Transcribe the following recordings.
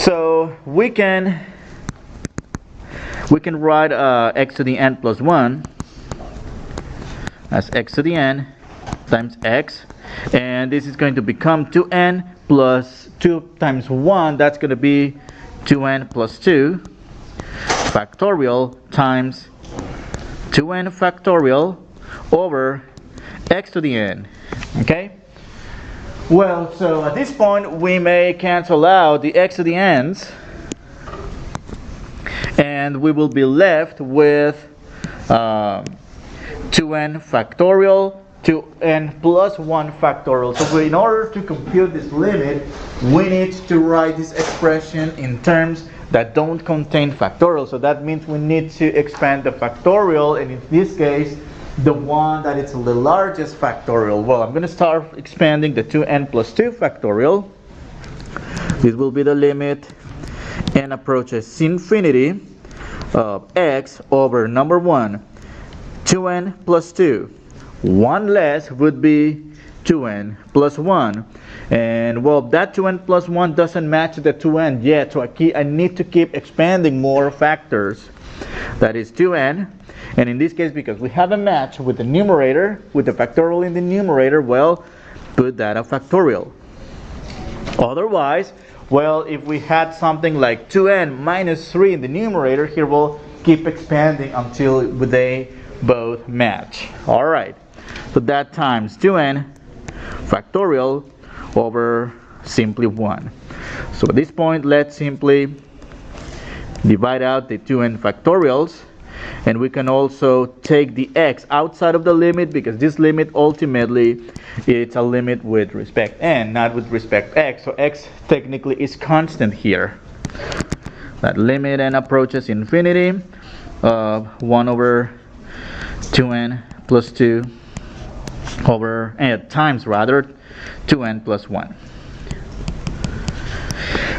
So we can write x to the n plus 1 as x to the n times x, and this is going to become 2n plus 2 times 1, that's going to be 2n plus 2 factorial times 2n factorial over x to the n. Okay? Well, so at this point we may cancel out the x to the n's, and we will be left with 2n factorial, 2n plus 1 factorial. So in order to compute this limit, we need to write this expression in terms that don't contain factorial. So that means we need to expand the factorial, and in this case, the one that is the largest factorial. Well, I'm going to start expanding the 2n plus 2 factorial. This will be the limit n approaches infinity of x over number 1, 2n plus 2. 1 less would be 2n plus 1. And well, that 2n plus 1 doesn't match the 2n yet, so I need to keep expanding more factors. That is 2n. And in this case, because we have a match with the numerator, with the factorial in the numerator, well, put that a factorial. Otherwise, well, if we had something like 2n minus 3 in the numerator, here we'll keep expanding until they both match. Alright, so that times 2n factorial over simply 1. So at this point, let's simply divide out the 2n factorials, and we can also take the x outside of the limit, because this limit ultimately it's a limit with respect n, not with respect x. So x technically is constant here. That limit n approaches infinity of 1 over 2n plus 2 over times 2n plus 1.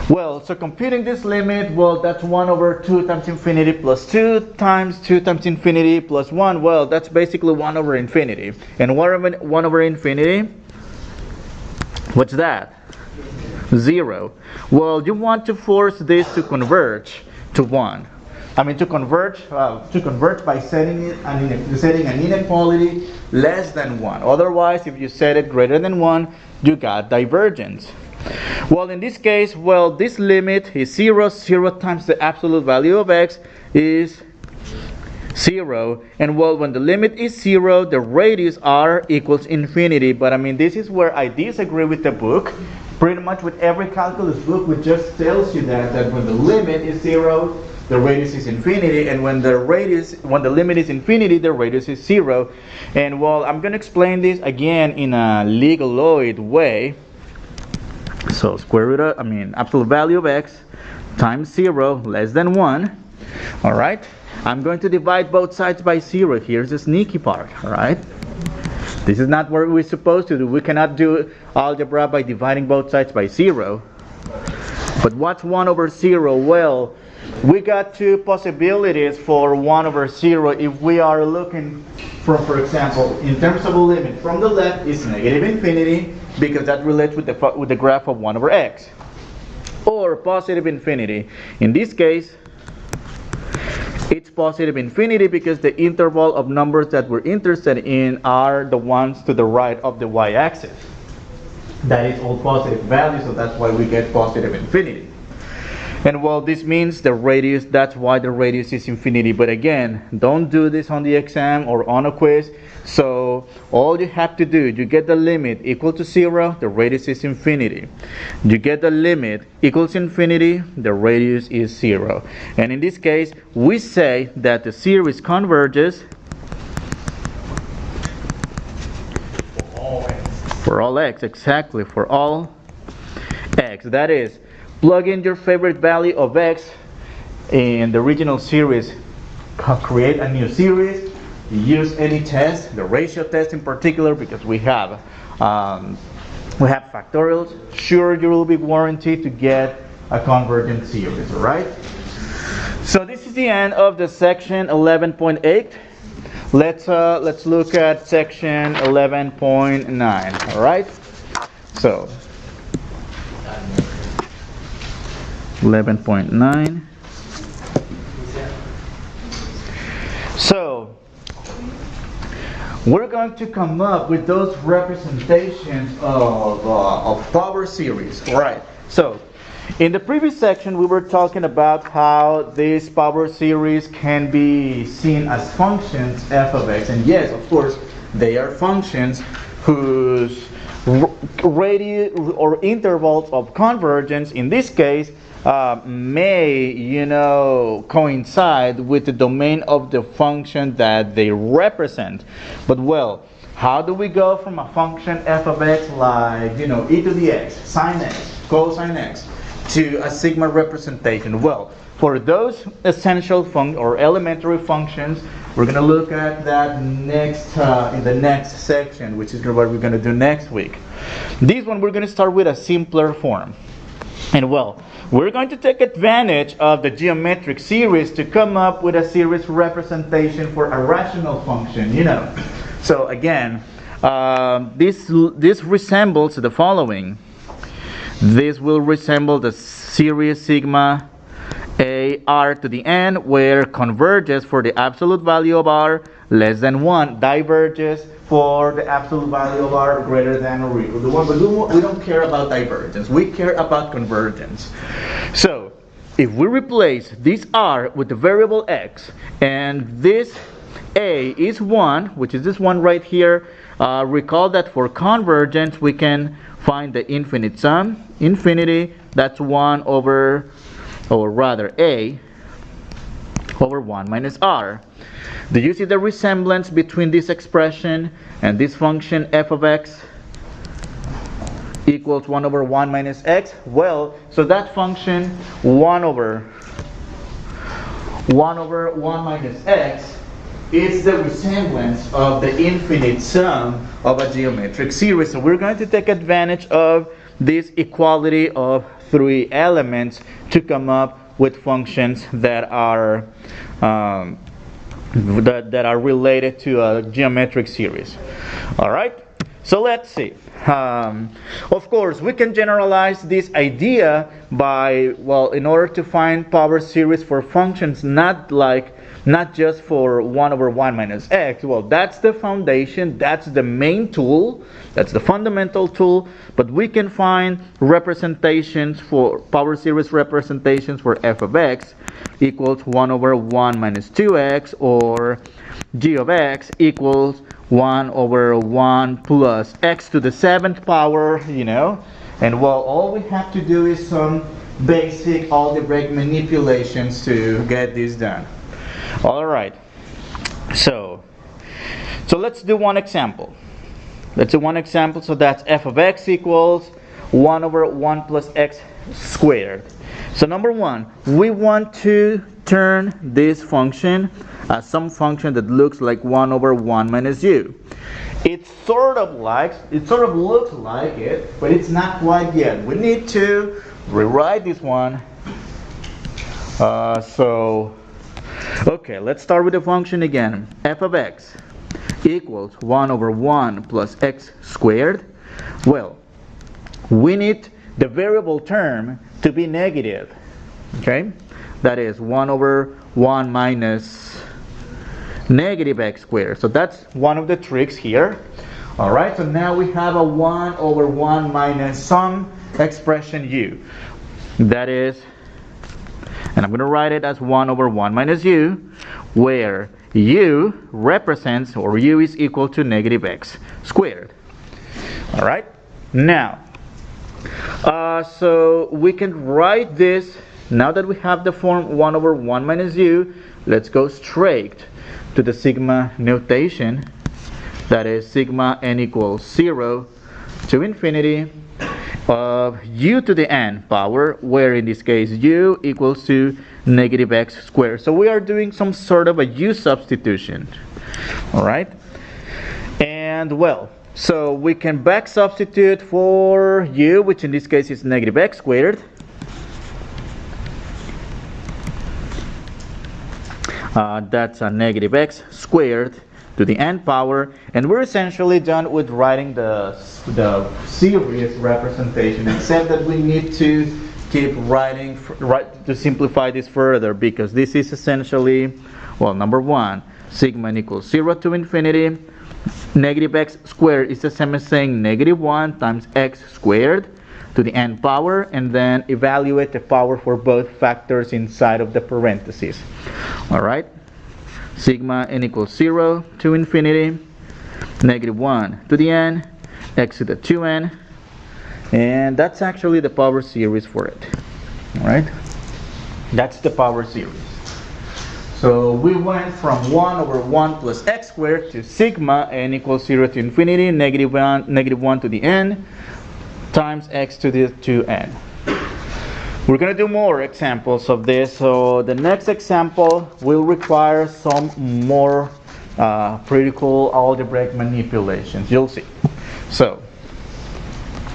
Well, so computing this limit, well, that's 1 over 2 times infinity plus 2 times 2 times infinity plus 1. Well, that's basically 1 over infinity. And 1 over infinity, what's that? 0. Well, you want to force this to converge to 1. I mean, to converge by setting an inequality less than 1. Otherwise, if you set it greater than 1, you got divergence. Well, in this case, well, this limit is 0. 0 times the absolute value of x is 0. And well, when the limit is 0, the radius r equals infinity. But I mean, this is where I disagree with the book. Pretty much with every calculus book, which just tells you that when the limit is 0, the radius is infinity, and when the limit is infinity, the radius is 0. And well, I'm going to explain this again in a legaloid way. So square root of, absolute value of x times 0 less than 1. Alright, I'm going to divide both sides by 0. Here's the sneaky part. Alright, this is not what we're supposed to do. We cannot do algebra by dividing both sides by 0. But what's 1 over 0? Well, we got two possibilities for 1 over 0. If we are looking from, for example, in terms of a limit, from the left is negative infinity, because that relates with the graph of 1 over x, or positive infinity. In this case, it's positive infinity because the interval of numbers that we're interested in are the ones to the right of the y-axis. That is all positive values, so that's why we get positive infinity. And well, this means the radius, that's why the radius is infinity. But again, don't do this on the exam or on a quiz. So all you have to do, you get the limit equal to 0, the radius is infinity. You get the limit equals infinity, the radius is 0. And in this case, we say that the series converges for all x, exactly, for all x. That is, plug in your favorite value of x in the original series, create a new series, use any test, the ratio test in particular, because we have factorials. Sure, you will be guaranteed to get a convergent series. All right. So this is the end of the section 11.8. Let's look at section 11.9. All right. So 11.9. So we're going to come up with those representations of power series. Right. So in the previous section we were talking about how this power series can be seen as functions f of x, and yes, of course, they are functions whose radius or intervals of convergence in this case may, coincide with the domain of the function that they represent. But well, how do we go from a function f of x like, e to the x, sine x, cosine x, to a sigma representation? Well, for those essential or elementary functions, we're going to look at that next in the next section, which is what we're going to do next week. This one we're going to start with a simpler form. And well, we're going to take advantage of the geometric series to come up with a series representation for a rational function, So again, this resembles the following. This will resemble the series sigma a r to the n, where converges for the absolute value of r less than 1, diverges for the absolute value of r greater than or equal to 1. But we don't care about divergence, we care about convergence. So if we replace this r with the variable x, and this a is 1, which is this one right here, recall that for convergence we can find the infinite sum. Infinity, that's 1 over, or rather a over 1 minus r. Do you see the resemblance between this expression and this function f of x equals 1 over 1 minus x? Well, so that function 1 over 1 minus x is the resemblance of the infinite sum of a geometric series. So we're going to take advantage of this equality of 3 elements to come up with functions that are that are related to a geometric series. All right, so let's see. Of course, we can generalize this idea by, well, in order to find power series for functions, not just for 1 over 1 minus x. Well, that's the foundation, that's the main tool, that's the fundamental tool, but we can find representations for power series representations for f of x equals 1 over 1 minus 2x, or g of x equals 1 over 1 plus x to the 7th power, and well, all we have to do is some basic algebraic manipulations to get this done. All right, so let's do one example. So that's f of x equals 1 over 1 plus x squared. So number one, we want to turn this function as some function that looks like 1 over 1 minus u. It sort of looks like it, but it's not quite yet. We need to rewrite this one. Okay, let's start with the function again. F of x equals 1 over 1 plus x squared. Well, we need the variable term to be negative. Okay? That is 1 over 1 minus negative x squared. So that's one of the tricks here. Alright, so now we have a 1 over 1 minus some expression u. That is, and I'm going to write it as 1 over 1 minus u, where u represents, or u is equal to negative x squared. Alright, now, so we can write this, now that we have the form 1 over 1 minus u, let's go straight to the sigma notation. That is sigma n equals 0 to infinity of u to the n power, where in this case u equals to negative x squared. So we are doing some sort of a u substitution. Alright, and well, so we can back substitute for u, which in this case is negative x squared. That's a negative x squared to the n power, and we're essentially done with writing the series representation, except that we need to keep writing to simplify this further, because this is essentially, well, number one, sigma n equals 0 to infinity. Negative x squared is the same as saying negative 1 times x squared to the n power, and then evaluate the power for both factors inside of the parentheses. Alright, sigma n equals 0 to infinity, negative 1 to the n, x to the 2n, and that's actually the power series for it. Alright, that's the power series. So we went from 1 over 1 plus x squared to sigma n equals 0 to infinity, negative 1 to the n, times x to the 2n. We're going to do more examples of this. So the next example will require some more pretty cool algebraic manipulations. You'll see. So,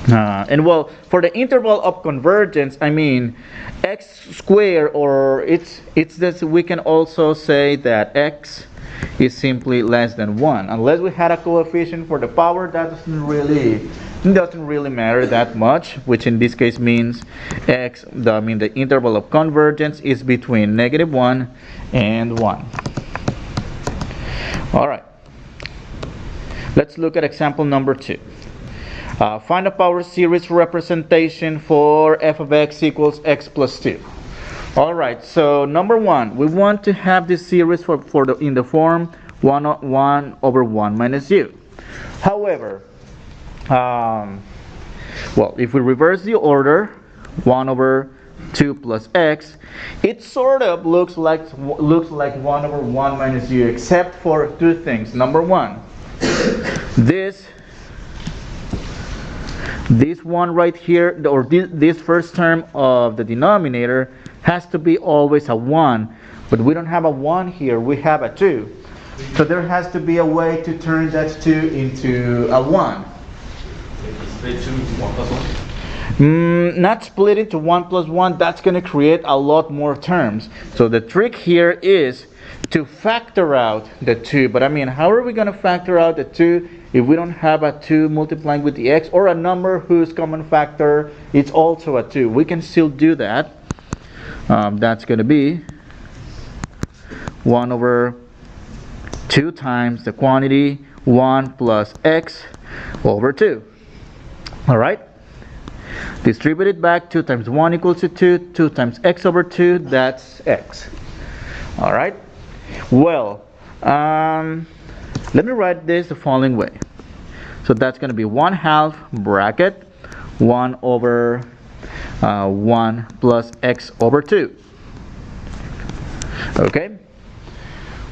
and well, for the interval of convergence, I mean, x squared, or it's this, we can also say that x is simply less than 1. Unless we had a coefficient for the power, that doesn't really matter that much, which in this case means the interval of convergence is between negative 1 and 1. Alright, let's look at example number 2. Find a power series representation for f of x equals x plus 2. Alright, so number 1, we want to have this series in the form 1 over 1 minus u. However, well, if we reverse the order, 1 over 2 plus x, it sort of looks like 1 over 1 minus u, except for two things. Number 1, this one right here, or this first term of the denominator, has to be always a 1, but we don't have a 1 here, we have a 2. So there has to be a way to turn that 2 into a 1. Split 2 into 1 plus 1? Not split into 1 plus 1, that's going to create a lot more terms. So the trick here is to factor out the 2. But I mean, how are we going to factor out the 2 if we don't have a 2 multiplying with the x, or a number whose common factor is also a 2? We can still do that. That's going to be 1 over 2 times the quantity 1 plus x over 2. Alright, distribute it back. 2 times 1 equals to 2. 2 times x over 2, that's x. Alright, well, let me write this the following way. So that's going to be 1/2 bracket 1 over 1 plus x over 2. Okay,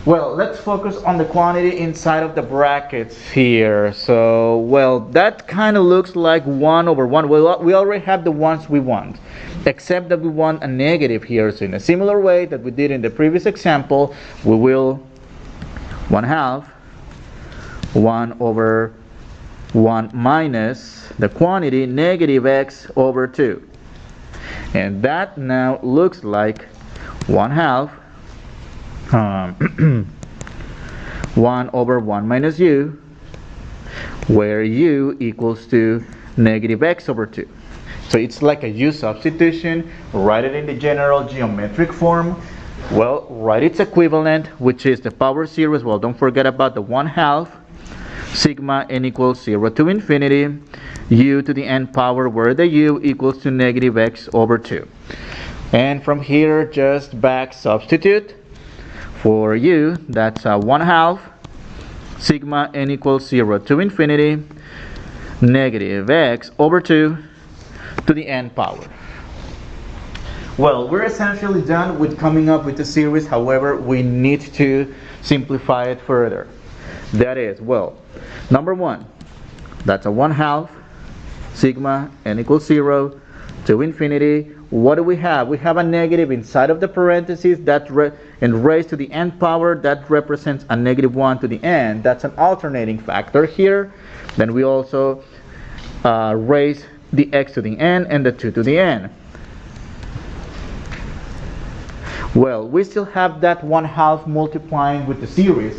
well, let's focus on the quantity inside of the brackets here. So, well, that kind of looks like 1 over 1. Well, we already have the ones we want, except that we want a negative here. So in a similar way that we did in the previous example, we will 1/2 1 over 1 minus the quantity negative x over 2. And that now looks like 1/2 1 over 1 minus u, where u equals to negative x over 2. So it's like a u substitution. Write it in the general geometric form. Well, write its equivalent, which is the power series. Well, don't forget about the 1/2 sigma n equals 0 to infinity u to the n power, where the u equals to negative x over 2. And from here, just back substitute. For u, that's 1/2 sigma n equals 0 to infinity negative x over 2 to the n power. Well, we're essentially done with coming up with the series. However, we need to simplify it further. That is, well, number 1, that's 1/2 sigma n equals 0 to infinity. What do we have? We have a negative inside of the parentheses, and raised to the n power, that represents a negative 1 to the n. That's an alternating factor here. Then we also raise the x to the n and the 2 to the n. Well, we still have that 1/2 multiplying with the series.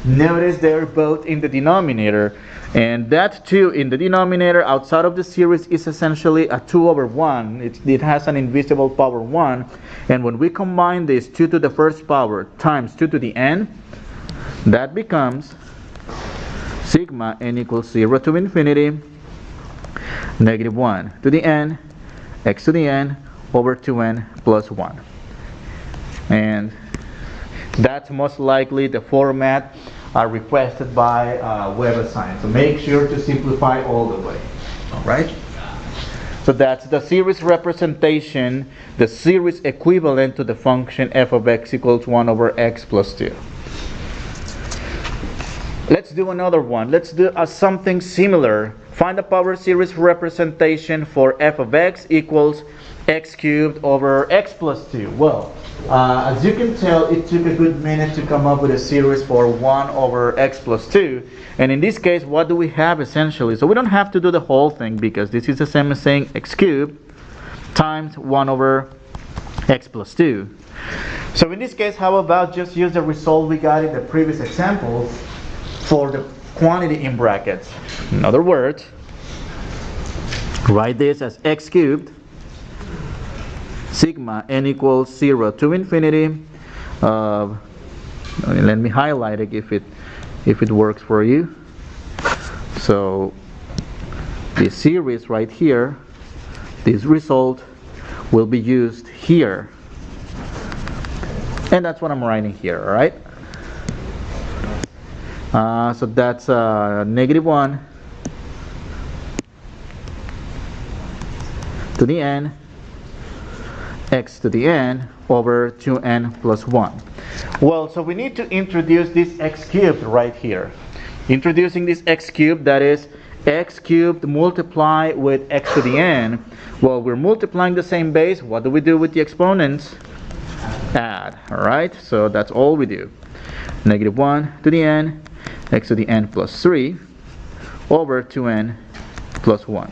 Notice they're both in the denominator, and that 2 in the denominator outside of the series is essentially a 2 over 1. It has an invisible power 1, and when we combine this 2 to the first power times 2 to the n, that becomes sigma n equals 0 to infinity negative 1 to the n x to the n over 2n plus 1. And that's most likely the format requested by WebAssign. So make sure to simplify all the way. Alright? So that's the series representation, the series equivalent to the function f of x equals 1 over x plus 2. Let's do another one. Let's do something similar. Find the power series representation for f of x equals x cubed over x plus 2. Well, as you can tell, it took a good minute to come up with a series for 1 over x plus 2. And in this case, what do we have essentially? So we don't have to do the whole thing because this is the same as saying x cubed times 1 over x plus 2. So in this case, how about just use the result we got in the previous examples for the quantity in brackets. In other words, write this as x cubed sigma n equals 0 to infinity of, let me highlight it if it works for you. So this series right here, this result will be used here, and that's what I'm writing here. All right. So that's negative 1 to the n x to the n over 2n plus 1. Well, so we need to introduce this x cubed right here. Introducing this x cubed, that is x cubed multiplied with x to the n. Well, we're multiplying the same base. What do we do with the exponents? Add. Alright, so that's all we do. Negative 1 to the n x to the n plus 3 over 2n plus 1.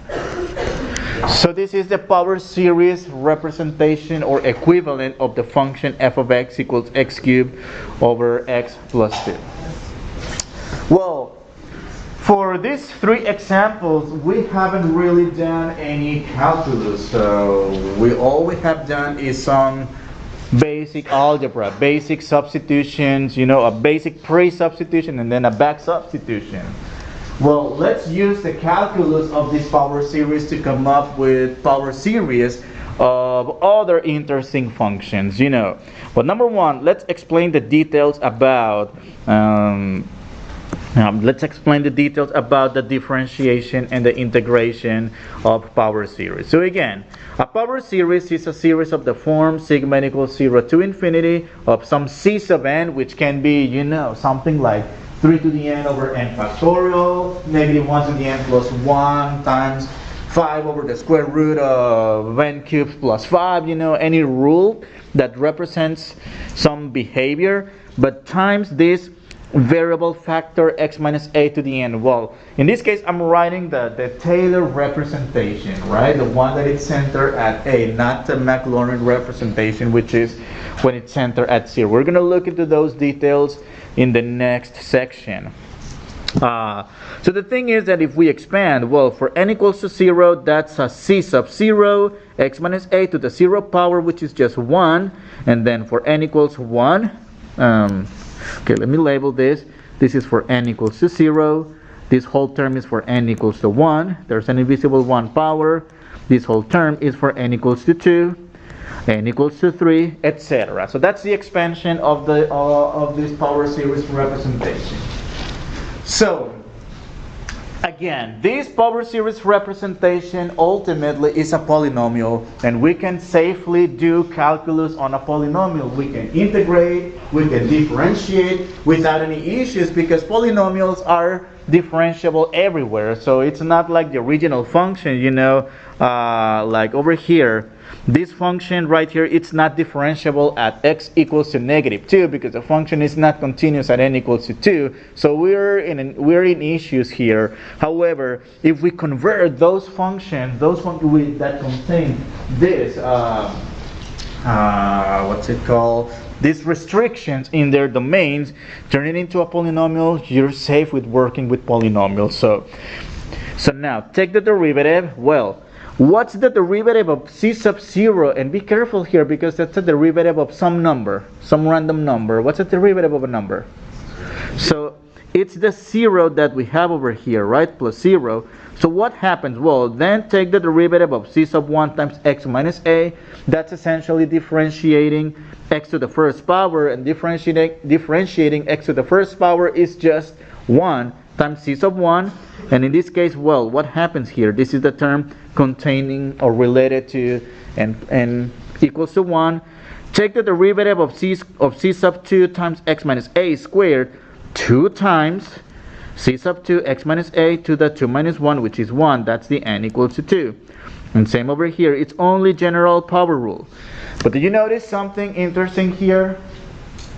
So this is the power series representation or equivalent of the function f of x equals x cubed over x plus 2. Well, for these 3 examples, we haven't really done any calculus. So all we have done is some basic algebra, basic substitutions, a basic pre-substitution and then a back substitution. Well, let's use the calculus of this power series to come up with power series of other interesting functions, But number 1, let's explain the details about the differentiation and the integration of power series. So again, a power series is a series of the form sigma n equals 0 to infinity of some c sub n, which can be, something like 3 to the n over n factorial, negative 1 to the n plus 1 times 5 over the square root of n cubed plus 5, any rule that represents some behavior, but times this variable factor x minus a to the n. Well, in this case, I'm writing the Taylor representation, right? The one that is centered at a, not the Maclaurin representation, which is when it's centered at 0. We're going to look into those details in the next section. So the thing is that if we expand, well, for n equals to 0, that's a c sub 0, x minus a to the 0 power, which is just 1. And then for n equals 1, okay, let me label this. This is for n equals to 0. This whole term is for n equals to 1. There's an invisible 1 power. This whole term is for n equals to 2, n equals to 3, etc. So that's the expansion of this power series representation. So again, this power series representation ultimately is a polynomial, and we can safely do calculus on a polynomial. We can integrate, we can differentiate without any issues because polynomials are differentiable everywhere. So it's not like the original function, like over here. This function right here, it's not differentiable at x equals to negative 2 because the function is not continuous at n equals to 2. So we're in issues here. However, if we convert those functions that contain this what's it called, these restrictions in their domains, turn it into a polynomial, you're safe with working with polynomials. So now take the derivative. Well, what's the derivative of c sub 0? And be careful here because that's a derivative of some number, some random number. What's the derivative of a number? So it's the 0 that we have over here, right? Plus 0. So what happens? Well, then take the derivative of c sub 1 times x minus a. That's essentially differentiating x to the first power, and differentiating x to the first power is just 1 times c sub 1. And in this case, well, what happens here? This is the term containing or related to and equals to 1. Take the derivative of c sub 2 times x minus a squared, 2 times c sub 2 x minus a to the 2 minus 1, which is 1. That's the n equals to 2. And same over here, it's only general power rule. But do you notice something interesting here?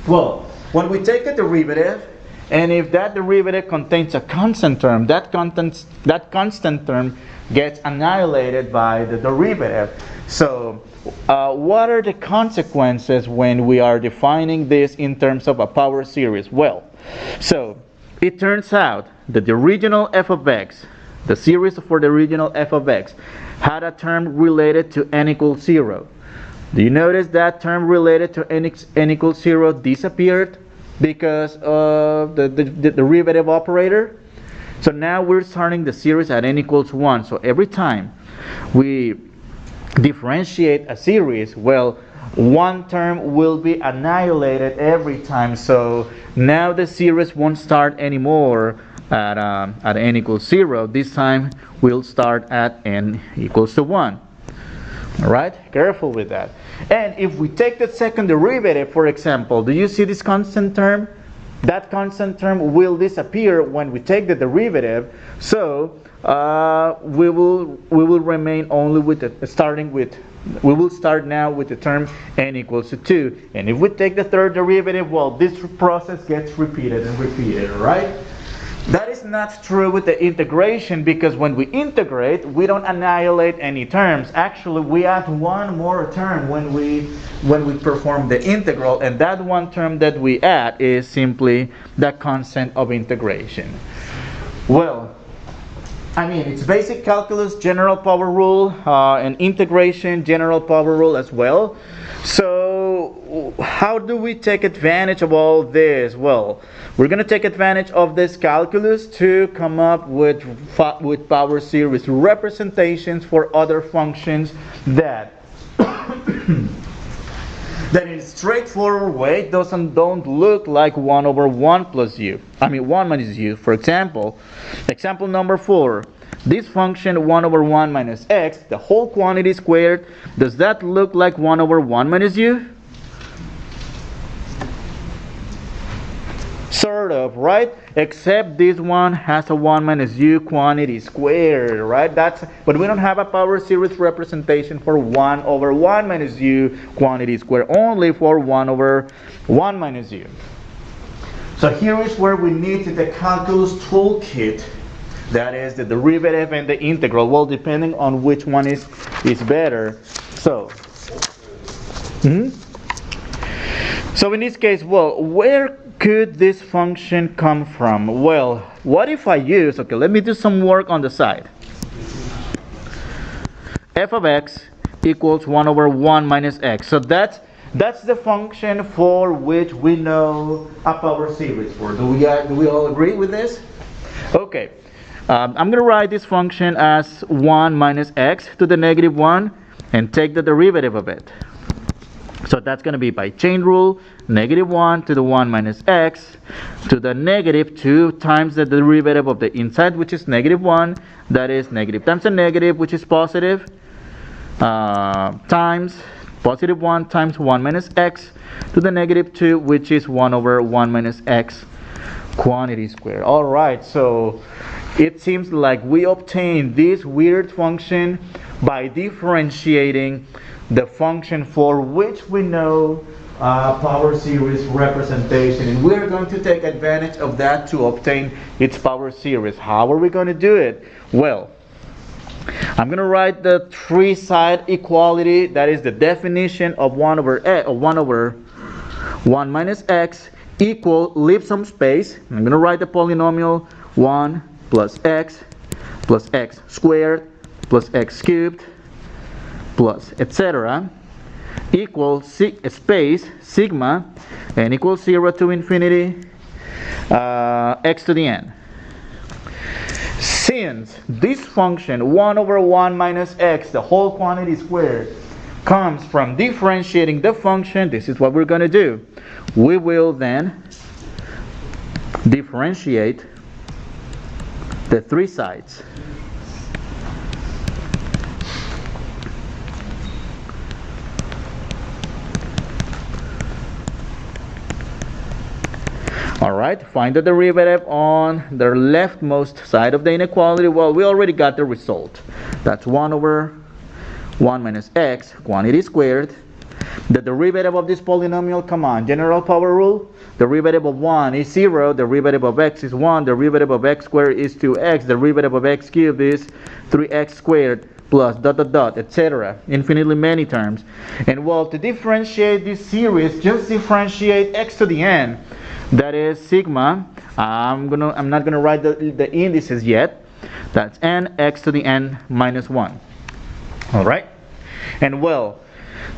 Well, when we take the derivative, and if that derivative contains a constant term, that constant term gets annihilated by the derivative. So what are the consequences when we are defining this in terms of a power series? Well, so it turns out that the original f of x, the series for the original f of x, had a term related to n equals 0. Do you notice that term related to n equals 0 disappeared because of the derivative operator? So now we're starting the series at n equals 1. So every time we differentiate a series, well, one term will be annihilated every time. So now the series won't start anymore at n equals 0. This time we'll start at n equals to 1. All right, careful with that. And if we take the second derivative, for example, do you see this constant term? That constant term will disappear when we take the derivative. So we will remain only with we will start now with the term n equals to 2. And if we take the third derivative, well, this process gets repeated and repeated, right? That is not true with the integration, because when we integrate, we don't annihilate any terms. Actually, we add one more term when we perform the integral, and that one term that we add is simply the constant of integration. Well, I mean, it's basic calculus, general power rule, and integration, general power rule as well. So how do we take advantage of all this? Well, we're going to take advantage of this calculus to come up with power series representations for other functions that that in a straightforward way don't look like 1 over 1 plus u. I mean 1 minus u. For example, example number 4. This function 1 over 1 minus x, the whole quantity squared, does that look like 1 over 1 minus u? Sort of, right? Except this one has a 1 minus u quantity squared, right? But we don't have a power series representation for 1 over 1 minus u quantity squared, only for 1 over 1 minus u. So here is where we need the calculus toolkit. That is the derivative and the integral. Well, depending on which one is better. So, so in this case, well, where could this function come from? Well, what if I use, okay, let me do some work on the side. F of x equals 1 over 1 minus x. So that's the function for which we know a power series for. Do we all agree with this? Okay. I'm going to write this function as 1 minus x to the negative 1 and take the derivative of it. So that's going to be by chain rule, negative 1 to the 1 minus x to the negative 2 times the derivative of the inside, which is negative 1. That is negative times a negative, which is positive, times positive 1 times 1 minus x to the negative 2, which is 1 over 1 minus x quantity squared. All right, so it seems like we obtained this weird function by differentiating the function for which we know power series representation, and we're going to take advantage of that to obtain its power series. How are we going to do it? Well, I'm gonna write the three-side equality. That is the definition of 1 over 1 minus x equal, leave some space. I'm gonna write the polynomial 1 plus x squared plus x cubed plus etc. equals space sigma n equals 0 to infinity x to the n. Since this function 1 over 1 minus x, the whole quantity squared, comes from differentiating the function, this is what we're going to do. We will then differentiate the three sides. Alright, find the derivative on the leftmost side of the inequality. Well, we already got the result. That's 1 over 1 minus x, quantity squared. The derivative of this polynomial, come on, general power rule. Derivative of 1 is 0, derivative of x is 1, derivative of x squared is 2x, derivative of x cubed is 3x squared plus dot dot dot, etc. Infinitely many terms. And well, to differentiate this series, just differentiate x to the n. That is sigma. I'm not gonna write the indices yet. That's n x to the n minus 1. All right. And well,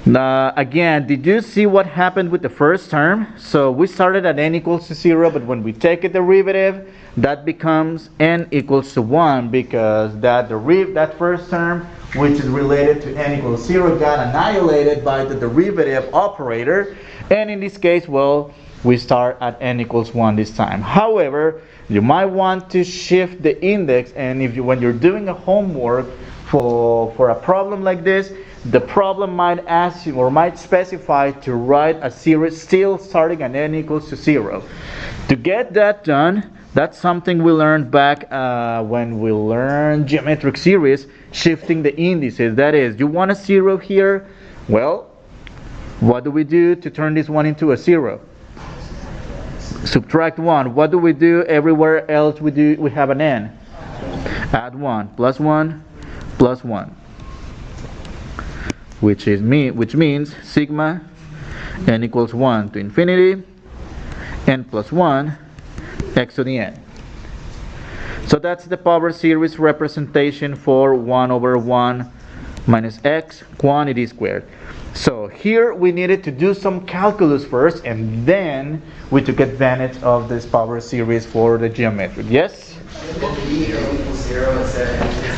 again, did you see what happened with the first term? So we started at n equals to 0, but when we take a derivative, that becomes n equals to 1 because that first term, which is related to n equals 0, got annihilated by the derivative operator. And in this case, well, we start at n equals 1 this time. However, you might want to shift the index, and when you're doing a homework for a problem like this, the problem might ask you or might specify to write a series still starting at n equals to 0. To get that done, that's something we learned back when we learned geometric series, shifting the indices. That is, you want a 0 here. Well, what do we do to turn this one into a 0? Subtract 1. What do we do everywhere else we have an n? Add 1 plus 1 plus 1. Which means sigma n equals 1 to infinity n plus 1 x to the n. So that's the power series representation for 1 over 1 minus x quantity squared. So here we needed to do some calculus first, and then we took advantage of this power series for the geometric. Yes?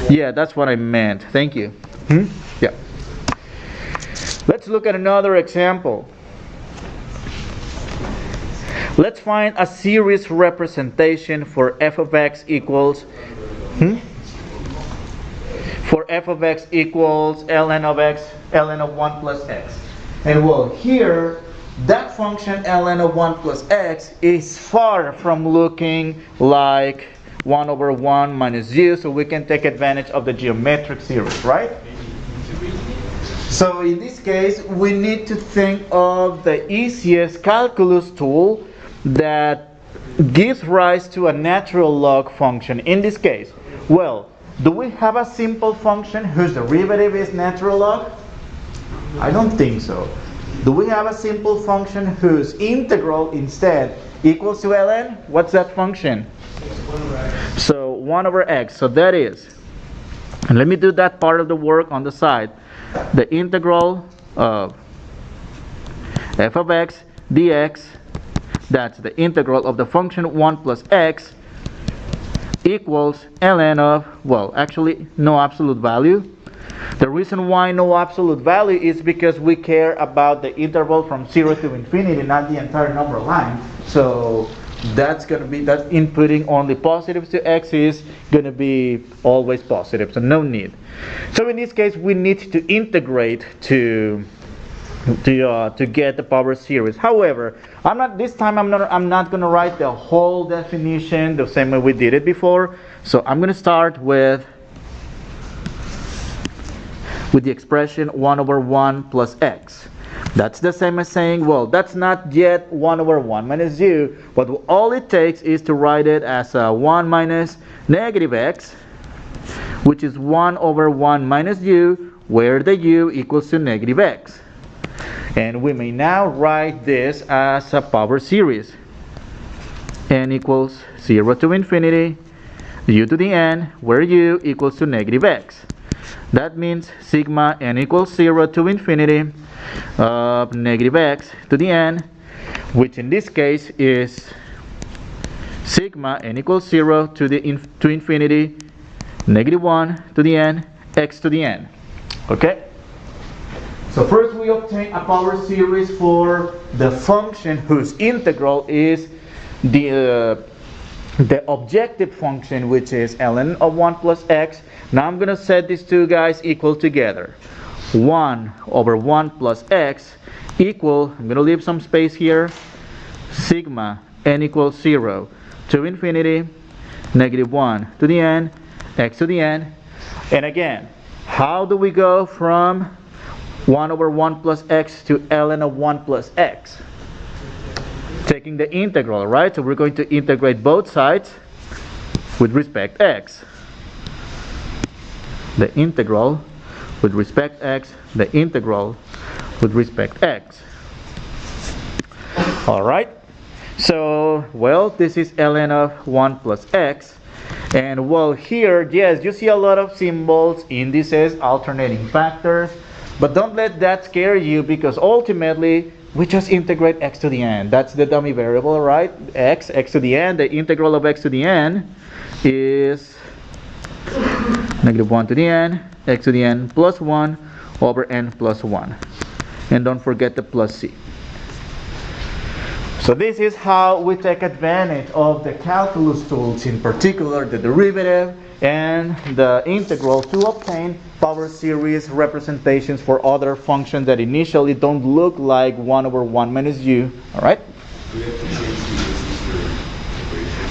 Yeah, that's what I meant. Thank you. Yeah. Let's look at another example. Let's find a series representation for f of x equals for f of x equals ln of x, ln of 1 plus x. And well, here, that function ln of 1 plus x is far from looking like 1 over 1 minus u, so we can take advantage of the geometric series, right? So in this case, we need to think of the easiest calculus tool that gives rise to a natural log function. In this case, well, do we have a simple function whose derivative is natural log? I don't think so. Do we have a simple function whose integral instead equals to ln? What's that function? So 1 over x. So that is, and let me do that part of the work on the side. The integral of f of x dx, that's the integral of the function 1 plus x, equals ln of, well, actually no absolute value. The reason why no absolute value is because we care about the interval from 0 to infinity, not the entire number line. So that's inputting only positives to x is going to be always positive, so no need. So in this case, we need to integrate to get the power series. However, I'm not going to write the whole definition the same way we did it before. So I'm going to start with the expression 1 over 1 plus x. That's the same as saying, well, that's not yet 1 over 1 minus u, but all it takes is to write it as 1 minus negative x, which is 1 over 1 minus u, where the u equals to negative x. And we may now write this as a power series. N equals 0 to infinity, u to the n, where u equals to negative x. That means sigma n equals 0 to infinity of negative x to the n, which in this case is sigma n equals 0 to infinity negative 1 to the n x to the n. Okay? So first we obtain a power series for the function whose integral is the objective function, which is ln of 1 plus x. Now I'm going to set these two guys equal together. 1 over 1 plus x equal, I'm going to leave some space here, sigma n equals 0 to infinity negative 1 to the n x to the n. And again, how do we go from 1 over 1 plus x to ln of 1 plus x? Taking the integral, right? So we're going to integrate both sides with respect to x. The integral with respect to x, the integral with respect to x. Alright, so, well, this is ln of 1 plus x. And well, here, yes, you see a lot of symbols, indices, alternating factors. But don't let that scare you, because ultimately, we just integrate x to the n. That's the dummy variable, right? X to the n. The integral of x to the n is negative 1 to the n, x to the n plus 1 over n plus 1. And don't forget the plus c. So this is how we take advantage of the calculus tools, in particular the derivative and the integral, to obtain power series representations for other functions that initially don't look like 1 over 1 minus u. Alright?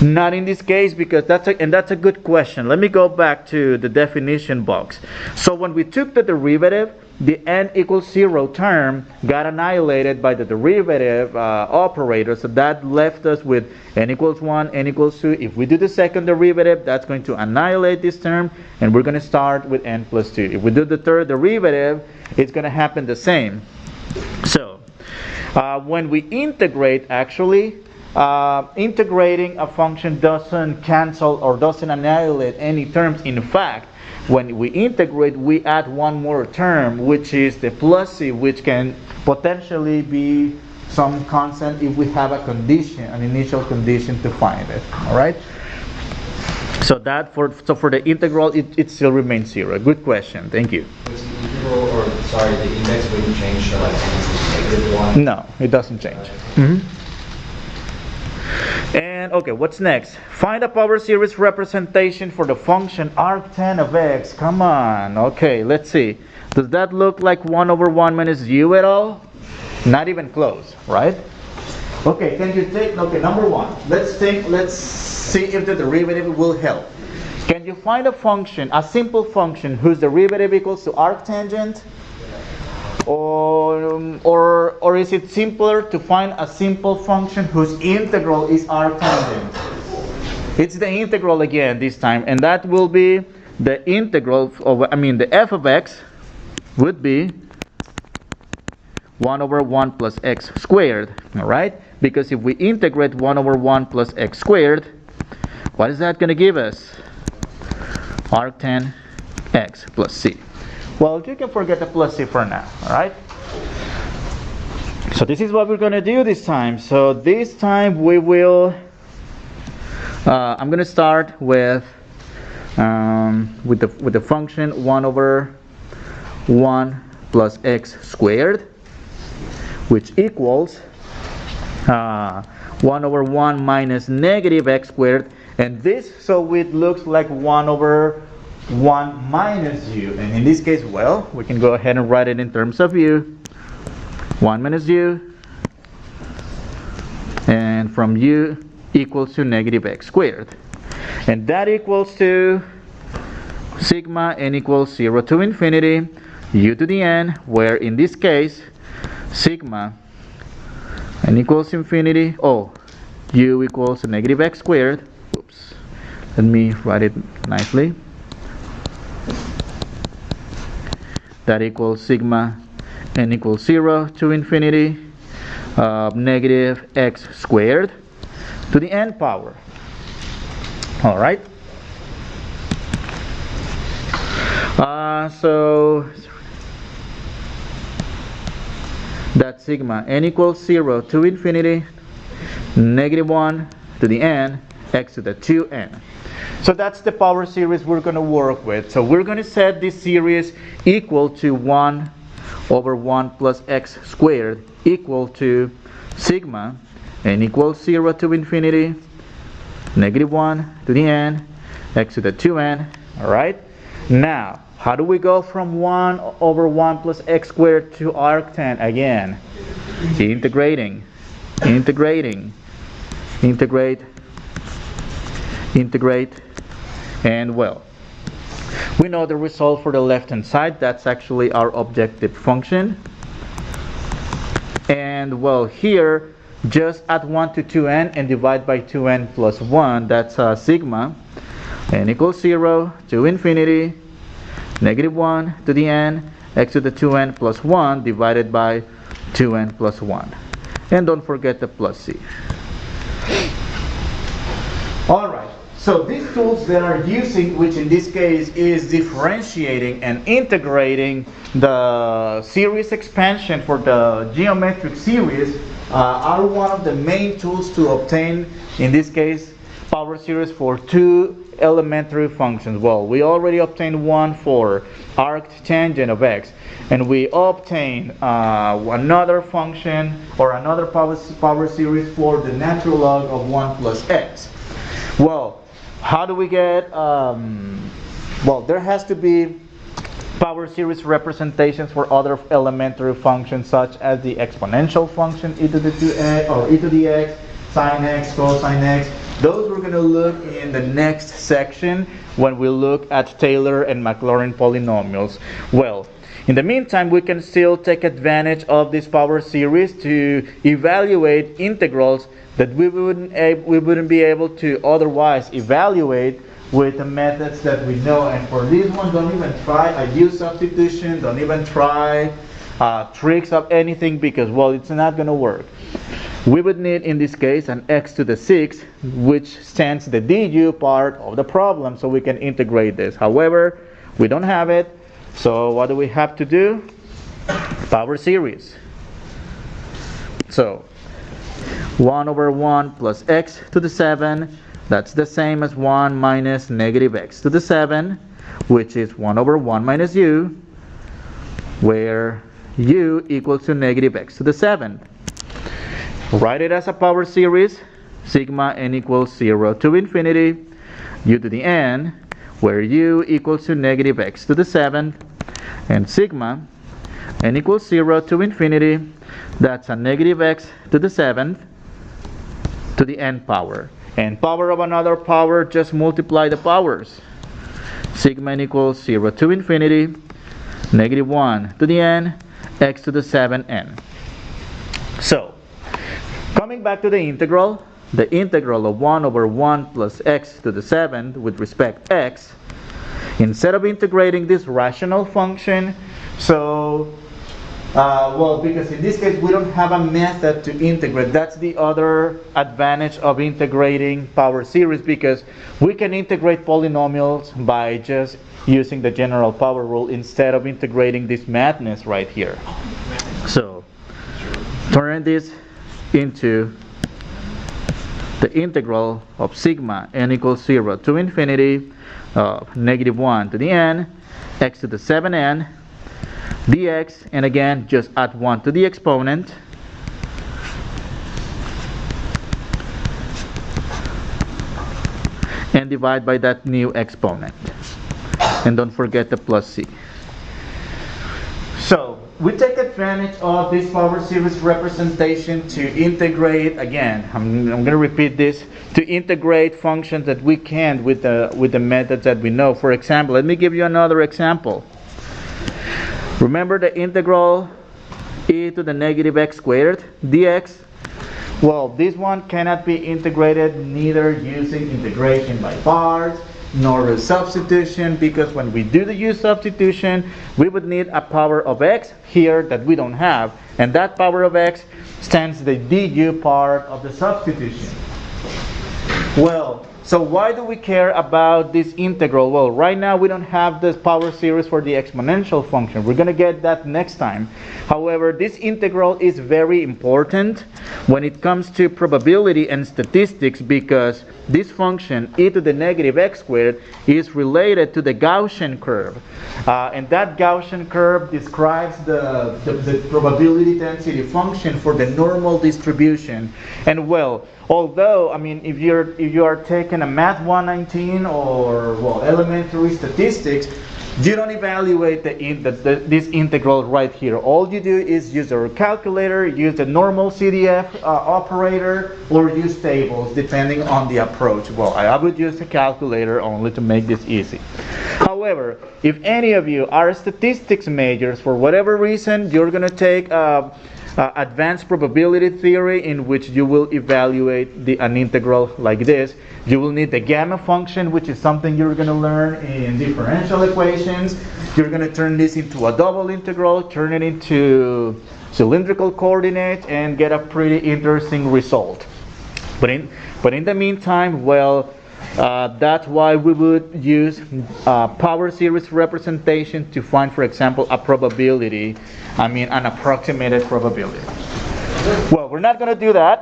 Not in this case, because that's a good question. Let me go back to the definition box. So when we took the derivative, the n equals 0 term got annihilated by the derivative operator. So that left us with n equals 1, n equals 2. If we do the second derivative, that's going to annihilate this term, and we're going to start with n plus 2. If we do the third derivative, it's going to happen the same. So when we integrate, actually, integrating a function doesn't cancel or doesn't annihilate any terms. In fact, when we integrate, we add one more term, which is the plus c, which can potentially be some constant if we have a condition, an initial condition to find it. All right. So that for the integral, it still remains 0. Good question. Thank you. Was the integral, or sorry, the index wouldn't change to like -1? No, it doesn't change. And okay, what's next? Find a power series representation for the function arctan of x. Come on. Okay, let's see. Does that look like 1 over 1 minus u at all? Not even close, right? Okay, can you take, okay, number 1. Let's see if the derivative will help. Can you find a function, a simple function, whose derivative equals to arctangent? Or is it simpler to find a simple function whose integral is arctangent? It's the integral again this time, and that will be the integral of, the f of x would be 1 over 1 plus x squared, all right? Because if we integrate 1 over 1 plus x squared, what is that going to give us? Arctan x plus c. Well, you can forget the plus c for now, all right? So this is what we're going to do this time. So this time we will, I'm going to start with the function 1 over 1 plus x squared, which equals 1 over 1 minus negative x squared. And this, so it looks like 1 over 1 minus u, and in this case, well, we can go ahead and write it in terms of u. 1 minus u, and from u equals to negative x squared, and that equals to sigma n equals 0 to infinity u to the n, where in this case sigma n equals infinity, u equals to negative x squared. Oops, let me write it nicely. that equals sigma n equals 0 to infinity negative x squared to the n power. All right. So that sigma n equals 0 to infinity negative 1 to the n x to the 2n. So that's the power series we're going to work with. So we're going to set this series equal to 1 over 1 plus x squared equal to sigma n equals 0 to infinity negative 1 to the n x to the 2n. All right. Now, how do we go from 1 over 1 plus x squared to arctan again? Integrate, and well, we know the result for the left hand side. That's actually our objective function. And well, here just add 1 to 2n and divide by 2n plus 1. That's sigma n equals 0 to infinity negative 1 to the n x to the 2n plus 1 divided by 2n plus 1. And don't forget the plus c. Alright, so these tools that are using, which in this case is differentiating and integrating the series expansion for the geometric series, are one of the main tools to obtain, in this case, power series for two elementary functions. Well, we already obtained one for arctangent of x, and we obtained another function or another power series for the natural log of 1 plus x. Well, how do we get, well, there has to be power series representations for other elementary functions such as the exponential function e to the 2x or e to the x, sine x, cosine x. Those we're going to look in the next section when we look at Taylor and Maclaurin polynomials. Well, in the meantime, we can still take advantage of this power series to evaluate integrals that we wouldn't be able to otherwise evaluate with the methods that we know. And for this one, don't even try ideal substitution, don't even try tricks of anything, because, well, it's not going to work. We would need, in this case, an x to the 6, which stands the du part of the problem, so we can integrate this. However, we don't have it, so what do we have to do? Power series. So 1 over 1 plus x to the 7, that's the same as 1 minus negative x to the 7, which is 1 over 1 minus u, where u equals to negative x to the 7. Write it as a power series, sigma n equals 0 to infinity, u to the n, where u equals to negative x to the 7, and sigma n equals 0 to infinity, that's a negative x to the 7th to the n power. And power of another power, just multiply the powers. Sigma n equals 0 to infinity, negative 1 to the n, x to the 7n. So, coming back to the integral of 1 over 1 plus x to the 7th with respect to x, instead of integrating this rational function, so, well, because in this case we don't have a method to integrate. That's the other advantage of integrating power series, because we can integrate polynomials by just using the general power rule instead of integrating this madness right here. So, turn this into the integral of sigma n equals 0 to infinity negative 1 to the n, x to the 7n, dx, and again just add 1 to the exponent, and divide by that new exponent, and don't forget the plus c. So we take advantage of this power series representation to integrate, again, I'm going to repeat this, to integrate functions that we can with the methods that we know. For example, let me give you another example. Remember the integral e to the negative x squared dx? Well, this one cannot be integrated neither using integration by parts, nor a substitution, because when we do the u substitution, we would need a power of x here that we don't have, and that power of x stands the du part of the substitution. Well, so why do we care about this integral? Well, right now we don't have this power series for the exponential function. We're going to get that next time. However, this integral is very important when it comes to probability and statistics, because this function e to the negative x squared is related to the Gaussian curve. And that Gaussian curve describes the probability density function for the normal distribution. And well, although, I mean, if you are taking a Math 119 or, well, elementary statistics, you don't evaluate this integral right here. All you do is use your calculator, use the normal CDF operator, or use tables, depending on the approach. Well, I would use a calculator only to make this easy. However, if any of you are statistics majors, for whatever reason, you're going to take advanced probability theory, in which you will evaluate an integral like this. You will need the gamma function, which is something you're going to learn in differential equations. You're going to turn this into a double integral, turn it into cylindrical coordinates, and get a pretty interesting result. But in the meantime, well, that's why we would use power series representation to find, for example, a probability, an approximated probability. Well, we're not going to do that.